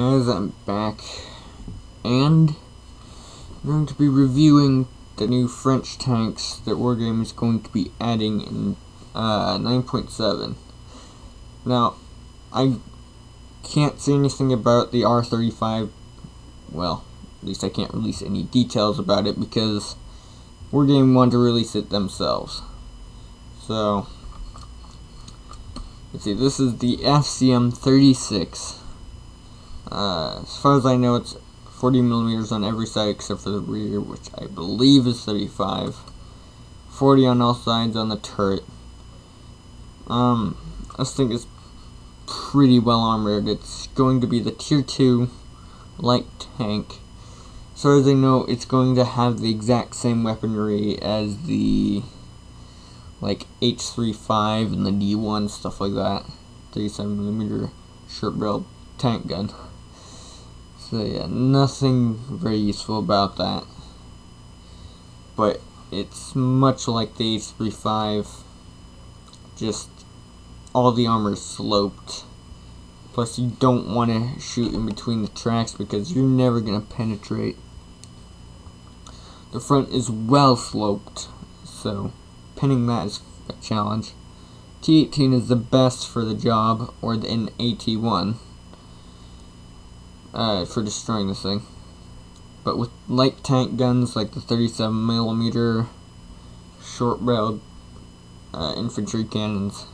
Guys, I'm back, and I'm going to be reviewing the new French tanks that Wargame is going to be adding in 9.7. Now, I can't say anything about the R35. Well, at least I can't release any details about it because Wargame wanted to release it themselves. So, let's see, this is the FCM 36. As far as I know, it's 40mm on every side except for the rear, which I believe is 35. 40 on all sides on the turret. This thing is pretty well armored. It's going to be the Tier 2 light tank. As far as I know, it's going to have the exact same weaponry as the H35 and the D1, stuff like that. 37mm short-barreled tank gun. So yeah, nothing very useful about that. But it's much like the H35, just all the armor is sloped. Plus you don't want to shoot in between the tracks because you're never going to penetrate. The front is well sloped, so pinning that is a challenge. T18 is the best for the job, or an AT1. For destroying this thing. But with light tank guns like the 37mm short-barreled infantry cannons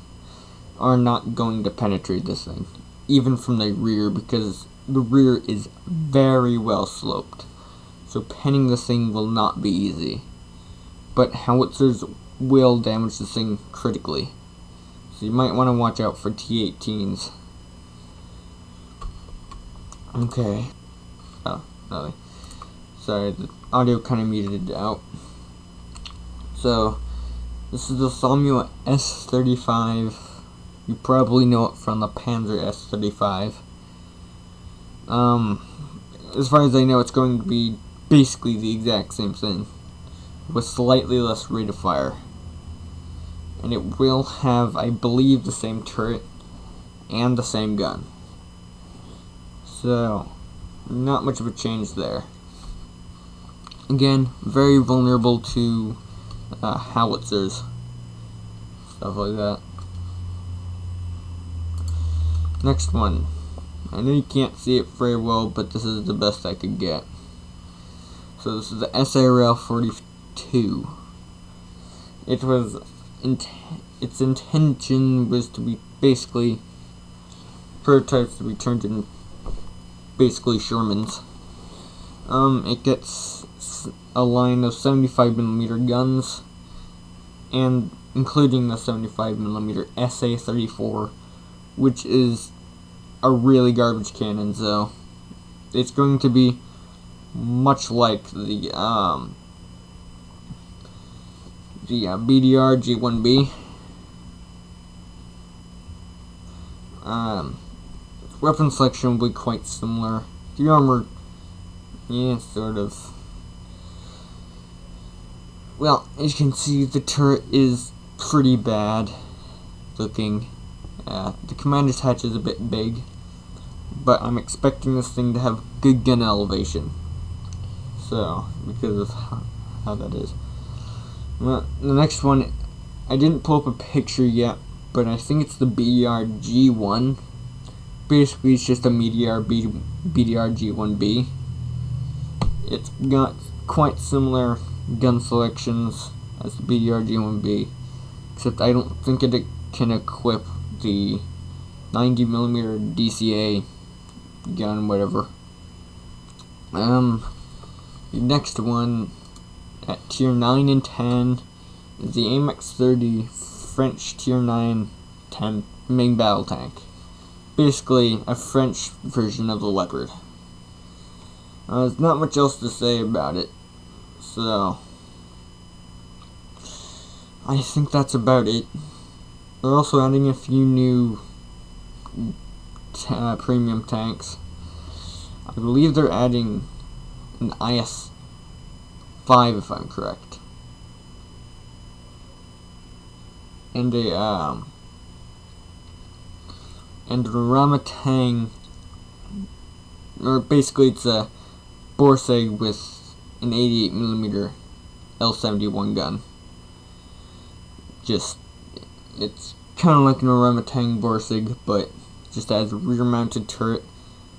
are not going to penetrate this thing, even from the rear, because the rear is very well sloped. So pinning this thing will not be easy. But howitzers will damage this thing critically. So you might want to watch out for T18s. Okay. Oh, no. Sorry, the audio kind of muted out. So, this is the Samuel S35. You probably know it from the Panzer S35. As far as I know, it's going to be basically the exact same thing, with slightly less rate of fire. And it will have, I believe, the same turret and the same gun. So, not much of a change there. Again, very vulnerable to howitzers, stuff like that. Next one. I know you can't see it very well, but this is the best I could get. So this is the SARL 42. Its intention was to be basically prototypes to be turned in basically Shermans. It gets a line of 75mm guns, and including the 75mm SA-34, which is a really garbage cannon. So it's going to be much like the BDR G1B. Weapon selection will be quite similar. The armor, yeah, sort of. Well, as you can see, the turret is pretty bad looking. The commander's hatch is a bit big, but I'm expecting this thing to have good gun elevation. So, because of how that is. Well, the next one, I didn't pull up a picture yet, but I think it's the BDR G1. Basically, it's just a BDR G1B. It's got quite similar gun selections as the BDR G1B, except I don't think it can equip the 90mm DCA gun, whatever. The next one at Tier 9 and 10 is the AMX 30 French Tier 9 main battle tank. Basically a French version of the Leopard. There's not much else to say about it, so I think that's about it. They're also adding a few new premium tanks. I believe they're adding an IS-5, if I'm correct, and a Ramatang or basically it's a Borsig with an 88mm L71 gun. It's kind of like an orangutan Borsig, but just has a rear-mounted turret.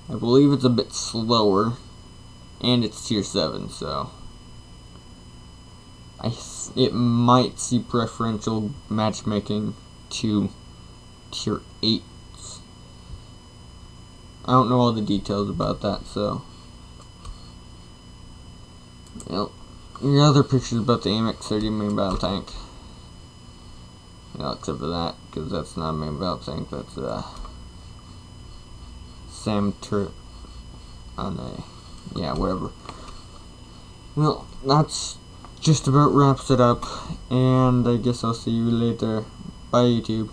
I believe it's a bit slower, and it's tier 7, so it might see preferential matchmaking to tier 8. I don't know all the details about that, so. Your other pictures about the AMX 30 main battle tank. Except for that, because that's not a main battle tank, that's a SAM turret on a, yeah, whatever. Well, that's just about wraps it up, and I guess I'll see you later. Bye, YouTube.